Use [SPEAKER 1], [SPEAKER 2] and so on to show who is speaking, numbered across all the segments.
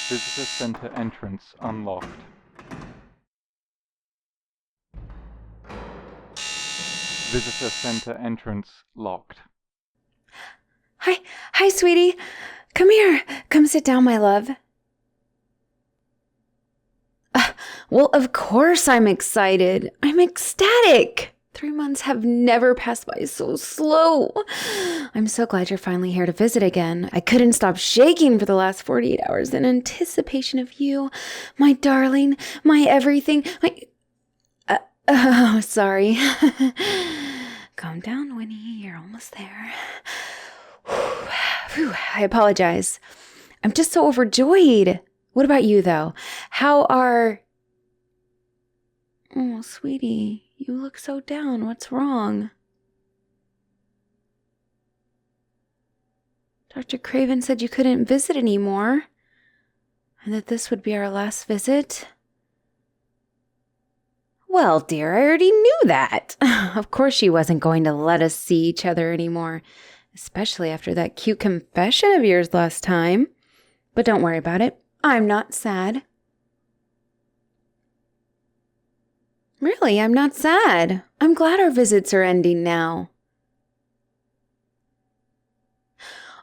[SPEAKER 1] Visitor Center entrance unlocked. Visitor Center entrance locked.
[SPEAKER 2] Hi, sweetie. Come here. Come sit down, my love. Well, of course I'm excited. I'm ecstatic. 3 months have never passed by so slow. I'm so glad you're finally here to visit again. I couldn't stop shaking for the last 48 hours in anticipation of you, my darling, my everything, oh, sorry. Calm down, Winnie. You're almost there. Whew, I apologize. I'm just so overjoyed. What about you, though? How are... Oh, sweetie, you look so down. What's wrong? Dr. Craven said you couldn't visit anymore, and that this would be our last visit. Well, dear, I already knew that. Of course she wasn't going to let us see each other anymore, especially after that cute confession of yours last time. But don't worry about it. I'm not sad. Really, I'm not sad. I'm glad our visits are ending now.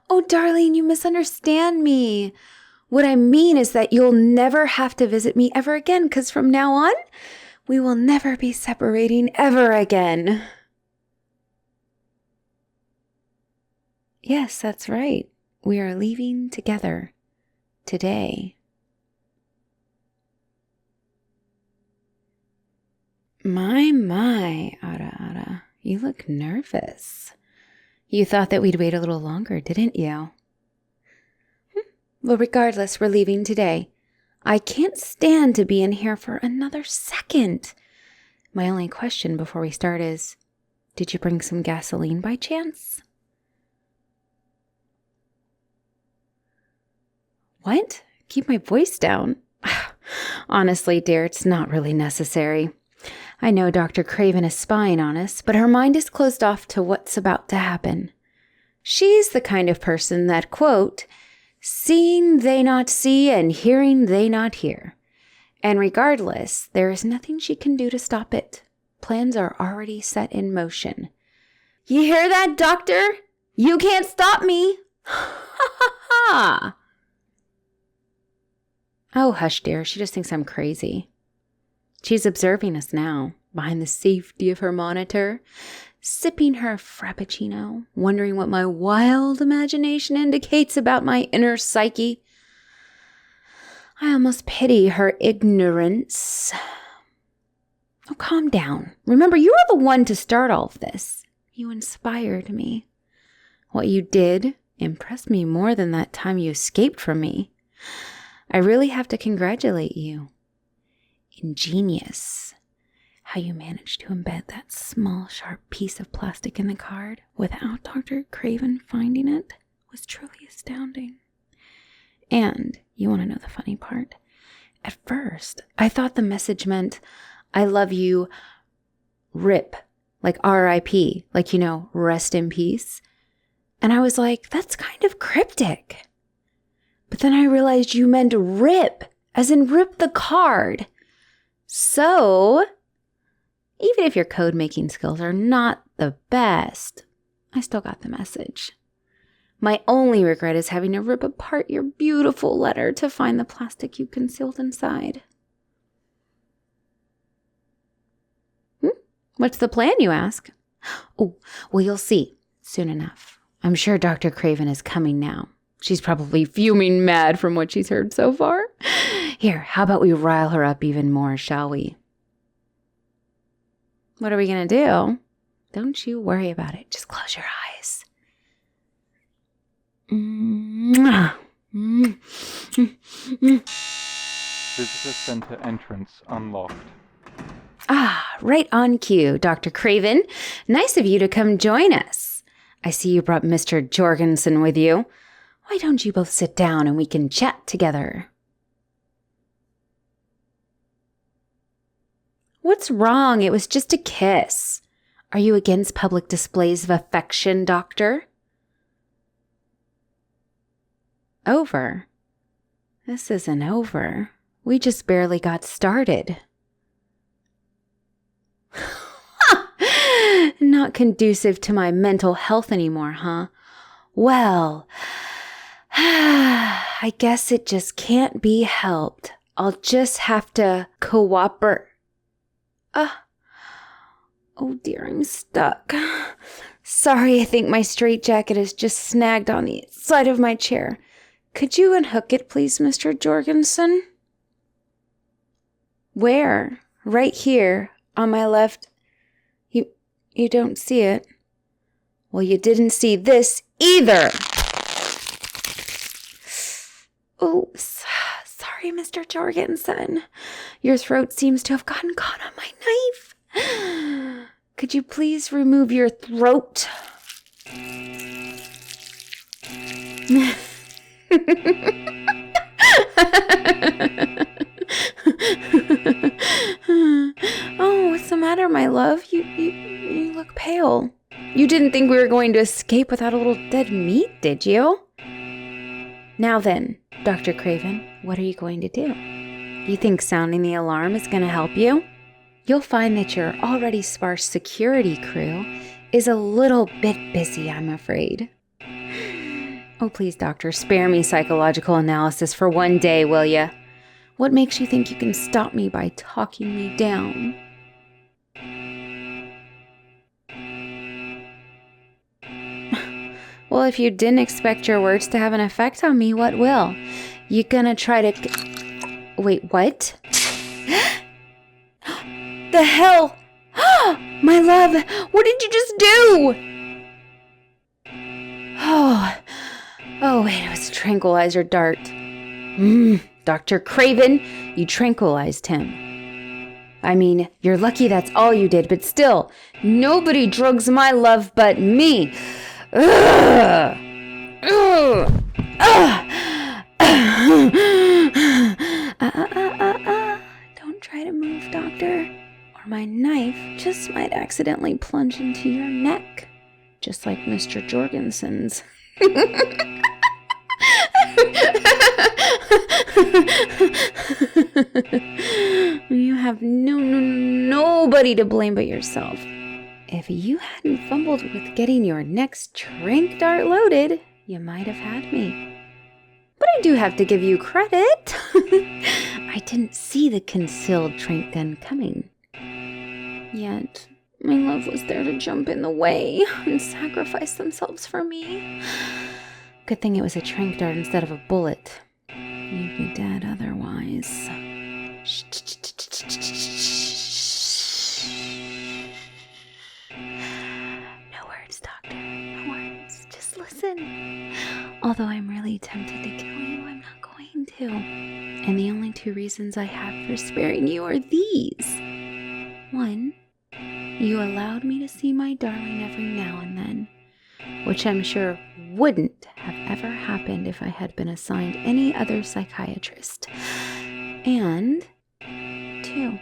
[SPEAKER 2] Oh, darling, you misunderstand me. What I mean is that you'll never have to visit me ever again, because from now on, we will never be separating ever again. Yes, that's right. We are leaving together today. My, Ada, you look nervous. You thought that we'd wait a little longer, didn't you? Well, regardless, we're leaving today. I can't stand to be in here for another second. My only question before we start is, did you bring some gasoline by chance? What? Keep my voice down. Honestly, dear, it's not really necessary. I know Dr. Craven is spying on us, but her mind is closed off to what's about to happen. She's the kind of person that, quote, seeing they not see and hearing they not hear. And regardless, there is nothing she can do to stop it. Plans are already set in motion. You hear that, Doctor? You can't stop me. Ha ha ha. Oh, hush, dear. She just thinks I'm crazy. She's observing us now, behind the safety of her monitor, sipping her frappuccino, wondering what my wild imagination indicates about my inner psyche. I almost pity her ignorance. Oh, calm down. Remember, you were the one to start all of this. You inspired me. What you did impressed me more than that time you escaped from me. I really have to congratulate you. Ingenious. How you managed to embed that small, sharp piece of plastic in the card without Dr. Craven finding it was truly astounding. And you want to know the funny part? At first, I thought the message meant, I love you, RIP, like R.I.P., like, rest in peace. And I was like, that's kind of cryptic. But then I realized you meant rip, as in rip the card. So, even if your code-making skills are not the best, I still got the message. My only regret is having to rip apart your beautiful letter to find the plastic you concealed inside. What's the plan, you ask? Oh, well, you'll see soon enough. I'm sure Dr. Craven is coming now. She's probably fuming mad from what she's heard so far. Here, how about we rile her up even more, shall we? What are we going to do? Don't you worry about it. Just close your eyes.
[SPEAKER 1] Visitor Center entrance unlocked.
[SPEAKER 2] Ah, right on cue, Dr. Craven. Nice of you to come join us. I see you brought Mr. Jorgensen with you. Why don't you both sit down and we can chat together? What's wrong? It was just a kiss. Are you against public displays of affection, Doctor? Over. This isn't over. We just barely got started. Not conducive to my mental health anymore, huh? Well, I guess it just can't be helped. I'll just have to cooperate. Oh dear, I'm stuck. Sorry, I think my straitjacket is just snagged on the side of my chair. Could you unhook it, please, Mr. Jorgensen? Where? Right here, on my left. You don't see it. Well, you didn't see this either. Oh, sorry, Mr. Jorgensen. Your throat seems to have gotten caught on my knife. Could you please remove your throat? Oh, what's the matter, my love? You look pale. You didn't think we were going to escape without a little dead meat, did you? Now then, Dr. Craven, what are you going to do? You think sounding the alarm is going to help you? You'll find that your already sparse security crew is a little bit busy, I'm afraid. Oh, please, doctor, spare me psychological analysis for one day, will ya? What makes you think you can stop me by talking me down? Well, if you didn't expect your words to have an effect on me, what will? You gonna try to... Wait, what? The hell? My love, what did you just do? Oh, wait, it was a tranquilizer dart. Dr. Craven, you tranquilized him. I mean, you're lucky that's all you did, but still, nobody drugs my love but me. Ugh. Ugh. Don't try to move, doctor, or my knife just might accidentally plunge into your neck, just like Mr. Jorgensen's. You have nobody to blame but yourself. If you hadn't fumbled with getting your next tranq dart loaded, you might have had me. But I do have to give you credit. I didn't see the concealed tranq gun coming. Yet, my love was there to jump in the way and sacrifice themselves for me. Good thing it was a tranq dart instead of a bullet. You'd be dead otherwise. No words, doctor. No words. Just listen. Although I'm really tempted to kill you, I'm not going to. And the only two reasons I have for sparing you are these. One, you allowed me to see my darling every now and then, which I'm sure wouldn't have ever happened if I had been assigned any other psychiatrist. And two,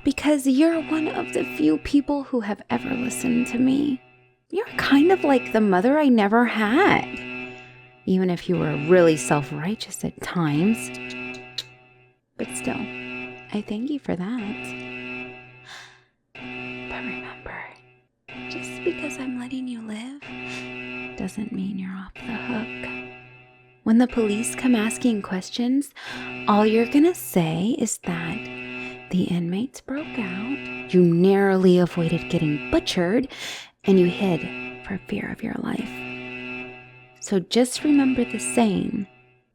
[SPEAKER 2] because you're one of the few people who have ever listened to me. You're kind of like the mother I never had, even if you were really self-righteous at times. But still, I thank you for that. But remember, just because I'm letting you live doesn't mean you're off the hook. When the police come asking questions, all you're gonna say is that the inmates broke out, you narrowly avoided getting butchered, and you hid for fear of your life. So just remember the saying,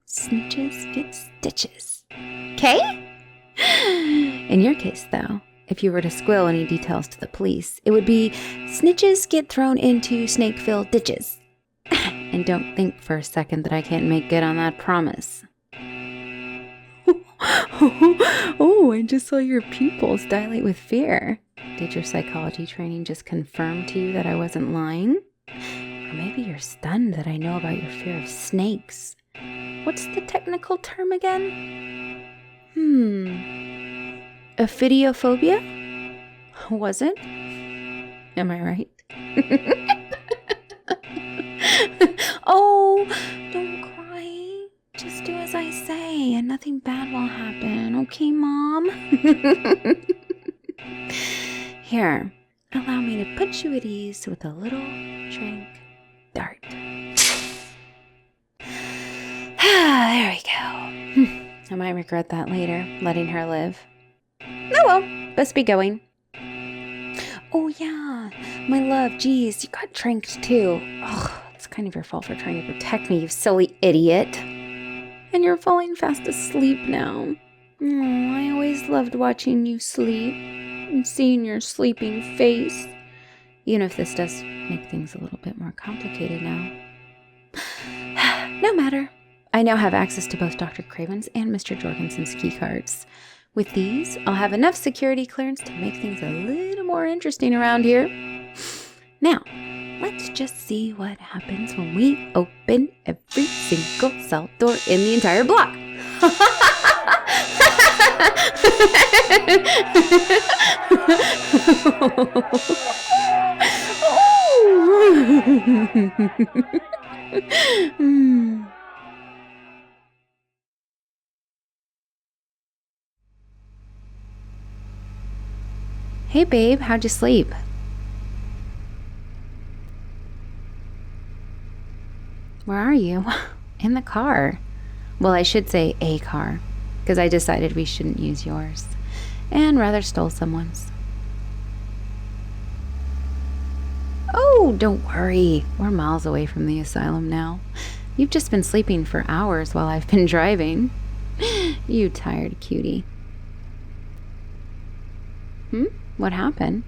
[SPEAKER 2] snitches get stitches. Okay? In your case, though, if you were to squill any details to the police, it would be snitches get thrown into snake-filled ditches. And don't think for a second that I can't make good on that promise. Oh, I just saw your pupils dilate with fear. Did your psychology training just confirm to you that I wasn't lying? Or maybe you're stunned that I know about your fear of snakes. What's the technical term again? Ophidiophobia? Was it? Am I right? Oh, don't cry. Just do as I say and nothing bad will happen, okay, Mom? Here, allow me to put you at ease with a little drink dart. There we go. I might regret that later, letting her live. Oh well, best be going. Oh yeah, my love, geez, you got tranked too. Ugh, it's kind of your fault for trying to protect me, you silly idiot. And you're falling fast asleep now. Oh, I always loved watching you sleep and seeing your sleeping face. Even if this does make things a little bit more complicated now. No matter. I now have access to both Dr. Craven's and Mr. Jorgensen's key cards. With these, I'll have enough security clearance to make things a little more interesting around here. Now, let's just see what happens when we open every single cell door in the entire block. Hey babe, how'd you sleep? Where are you? In the car. Well, I should say a car, because I decided we shouldn't use yours, and rather stole someone's. Oh, don't worry. We're miles away from the asylum now. You've just been sleeping for hours while I've been driving. You tired cutie. What happened?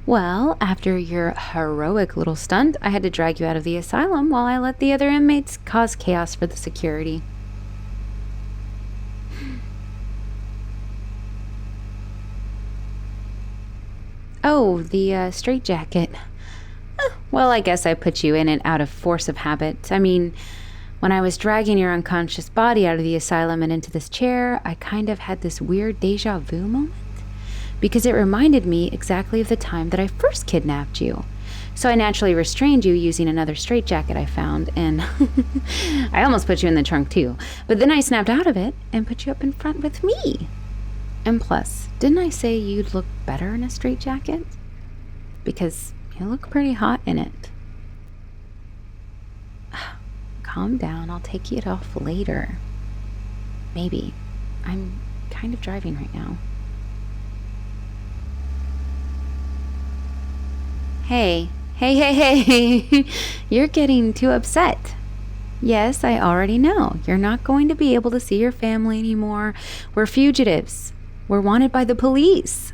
[SPEAKER 2] Well, after your heroic little stunt, I had to drag you out of the asylum while I let the other inmates cause chaos for the security. Oh, the straitjacket. Well, I guess I put you in it out of force of habit. I mean, when I was dragging your unconscious body out of the asylum and into this chair, I kind of had this weird deja vu moment. Because it reminded me exactly of the time that I first kidnapped you. So I naturally restrained you using another straitjacket I found, and I almost put you in the trunk too. But then I snapped out of it and put you up in front with me. And plus, didn't I say you'd look better in a straitjacket? Because you look pretty hot in it. Calm down, I'll take it off later. Maybe. I'm kind of driving right now. Hey. You're getting too upset. Yes, I already know. You're not going to be able to see your family anymore. We're fugitives. We're wanted by the police.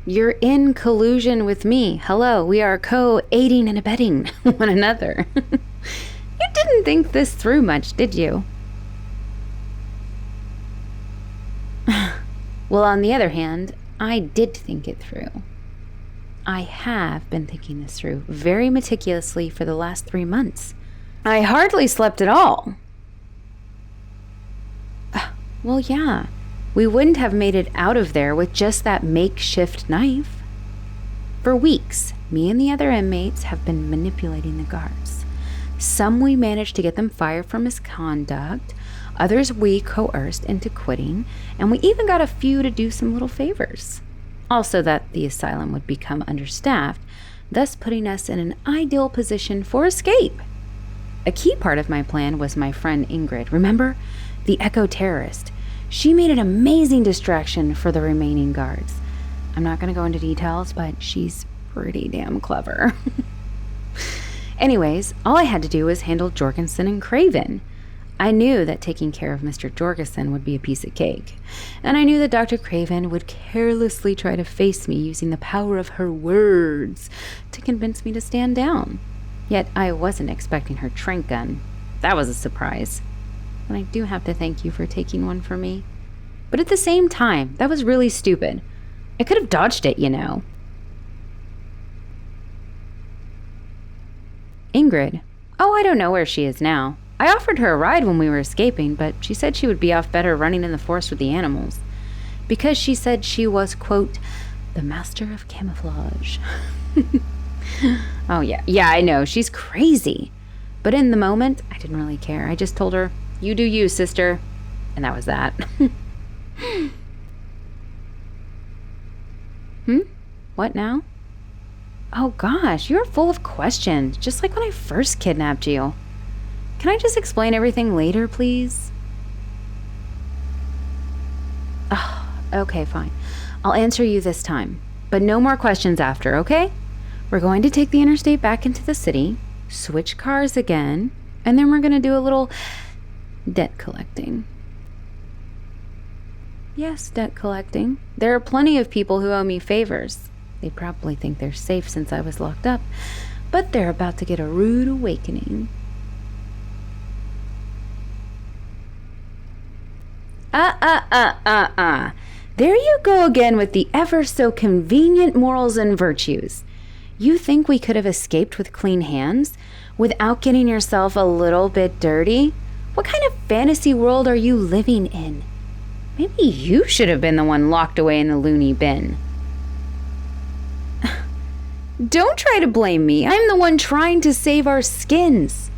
[SPEAKER 2] You're in collusion with me. Hello, we are co-aiding and abetting one another. You didn't think this through much, did you? Well, on the other hand, I did think it through. I have been thinking this through very meticulously for the last 3 months. I hardly slept at all. Well, yeah. We wouldn't have made it out of there with just that makeshift knife. For weeks, me and the other inmates have been manipulating the guards. Some we managed to get them fired for misconduct. Others we coerced into quitting. And we even got a few to do some little favors. Also that the asylum would become understaffed, thus putting us in an ideal position for escape. A key part of my plan was my friend Ingrid. Remember? The eco-terrorist. She made an amazing distraction for the remaining guards. I'm not going to go into details, but she's pretty damn clever. Anyways, all I had to do was handle Jorgensen and Craven. I knew that taking care of Mr. Jorgensen would be a piece of cake, and I knew that Dr. Craven would carelessly try to face me using the power of her words to convince me to stand down. Yet I wasn't expecting her trank gun. That was a surprise. And I do have to thank you for taking one for me. But at the same time, that was really stupid. I could have dodged it, you know. Ingrid. Oh, I don't know where she is now. I offered her a ride when we were escaping, but she said she would be off better running in the forest with the animals. Because she said she was, quote, the master of camouflage. Oh, yeah, I know, she's crazy. But in the moment, I didn't really care. I just told her, You do you, sister. And that was that. What now? Oh gosh, you're full of questions, just like when I first kidnapped you. Can I just explain everything later, please? Oh, okay, fine. I'll answer you this time, but no more questions after, okay? We're going to take the interstate back into the city, switch cars again, and then we're going to do a little debt collecting. Yes, debt collecting. There are plenty of people who owe me favors. They probably think they're safe since I was locked up, but they're about to get a rude awakening. There you go again with the ever so convenient morals and virtues. You think we could have escaped with clean hands without getting yourself a little bit dirty? What kind of fantasy world are you living in? Maybe you should have been the one locked away in the loony bin. Don't try to blame me. I'm the one trying to save our skins.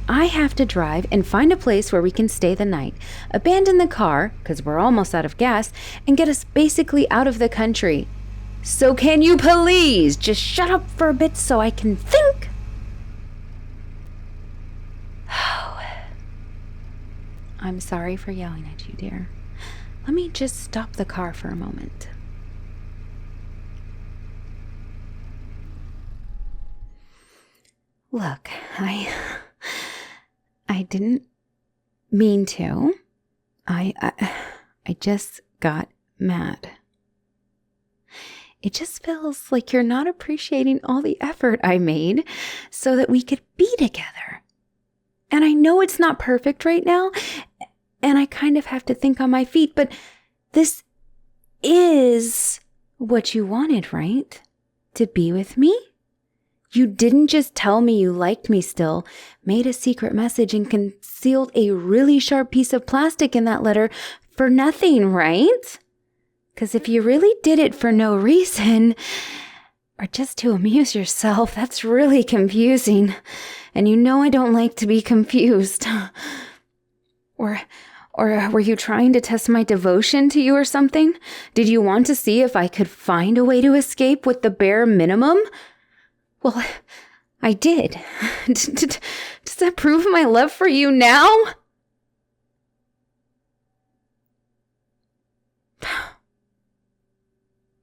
[SPEAKER 2] I have to drive and find a place where we can stay the night, abandon the car, because we're almost out of gas, and get us basically out of the country. So can you please just shut up for a bit so I can think? I'm sorry for yelling at you, dear. Let me just stop the car for a moment. Look, I didn't mean to. I just got mad. It just feels like you're not appreciating all the effort I made so that we could be together. And I know it's not perfect right now, and I kind of have to think on my feet, but this is what you wanted, right? To be with me? You didn't just tell me you liked me still, made a secret message and concealed a really sharp piece of plastic in that letter for nothing, right? Because if you really did it for no reason, or just to amuse yourself, that's really confusing. And you know I don't like to be confused. Or were you trying to test my devotion to you or something? Did you want to see if I could find a way to escape with the bare minimum? Well, I did. Does that prove my love for you now?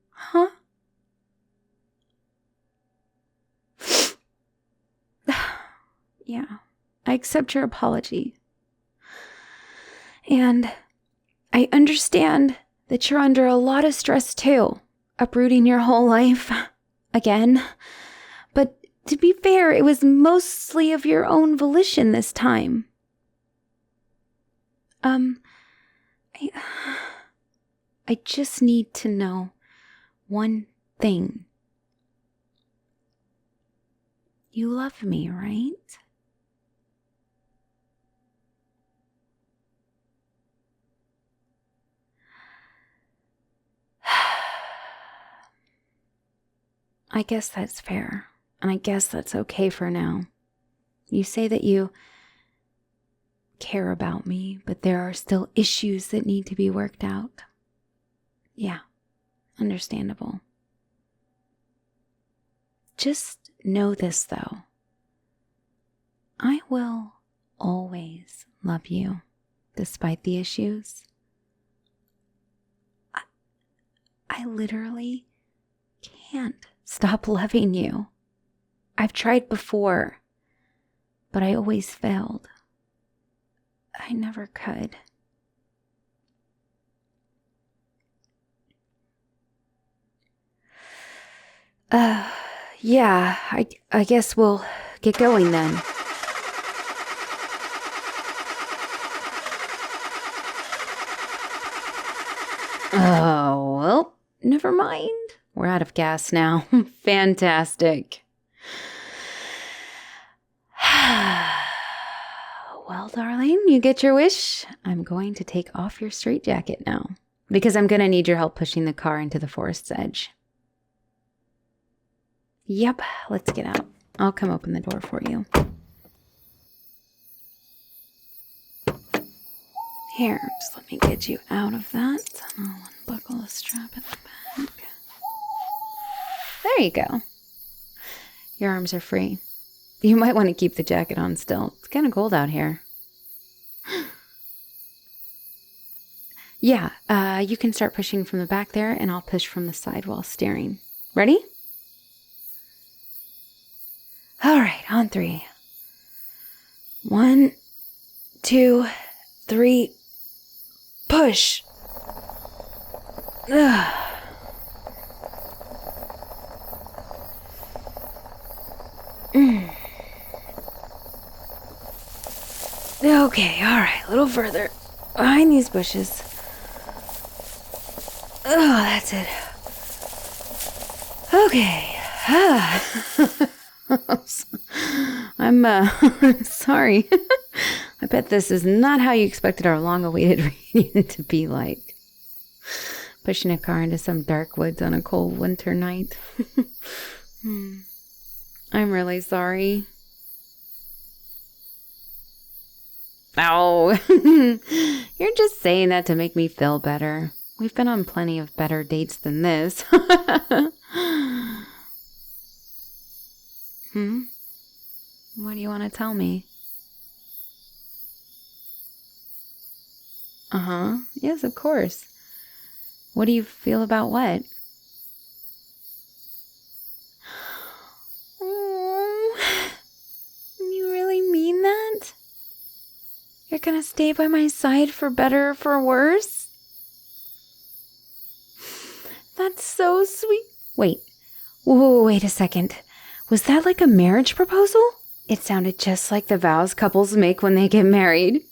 [SPEAKER 2] Huh? Yeah, I accept your apology. And I understand that you're under a lot of stress too, uprooting your whole life again. But to be fair, it was mostly of your own volition this time. I just need to know one thing. You love me, right? I guess that's fair, and I guess that's okay for now. You say that you care about me, but there are still issues that need to be worked out. Yeah, understandable. Just know this, though. I will always love you, despite the issues. I literally can't stop loving you. I've tried before, but I always failed. I never could. Yeah, I guess we'll get going then. Oh, well, never mind. We're out of gas now. Fantastic. Well, darling, you get your wish. I'm going to take off your straitjacket now, because I'm going to need your help pushing the car into the forest's edge. Yep, let's get out. I'll come open the door for you. Here, just let me get you out of that. And I'll unbuckle the strap in the back. There you go. Your arms are free. You might want to keep the jacket on still. It's kind of cold out here. Yeah, you can start pushing from the back there, and I'll push from the side while steering. Ready? All right, on 3. 1, 2, 3, push. Ugh. Okay, all right, a little further. Behind these bushes. Oh, that's it. Okay. I'm sorry. I bet this is not how you expected our long-awaited reunion to be like. Pushing a car into some dark woods on a cold winter night. I'm really sorry. Oh, you're just saying that to make me feel better. We've been on plenty of better dates than this. What do you want to tell me? Yes, of course. What do you feel about what? You really mean that? You're gonna stay by my side for better or for worse? That's so sweet. Wait. Whoa, wait a second. Was that like a marriage proposal? It sounded just like the vows couples make when they get married.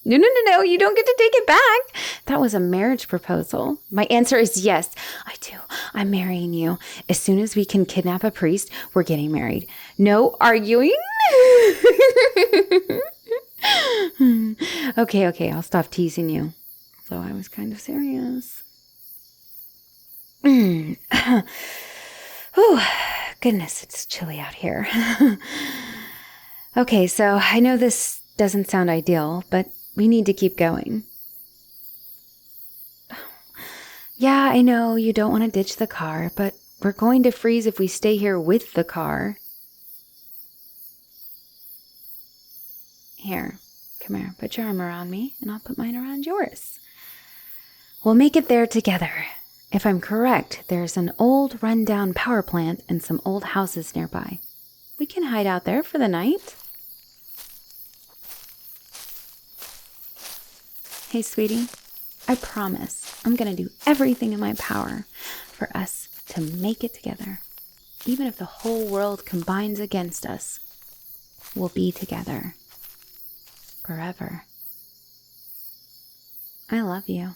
[SPEAKER 2] No, you don't get to take it back. That was a marriage proposal. My answer is yes, I do. I'm marrying you. As soon as we can kidnap a priest, we're getting married. No arguing. Okay, I'll stop teasing you. Though I was kind of serious. Oh, goodness, it's chilly out here. Okay, so I know this doesn't sound ideal, but we need to keep going. Yeah, I know you don't want to ditch the car, but we're going to freeze if we stay here with the car. Here, come here, put your arm around me, and I'll put mine around yours. We'll make it there together. If I'm correct, there's an old rundown power plant and some old houses nearby. We can hide out there for the night. Hey, sweetie, I promise I'm going to do everything in my power for us to make it together. Even if the whole world combines against us, we'll be together. Forever. I love you.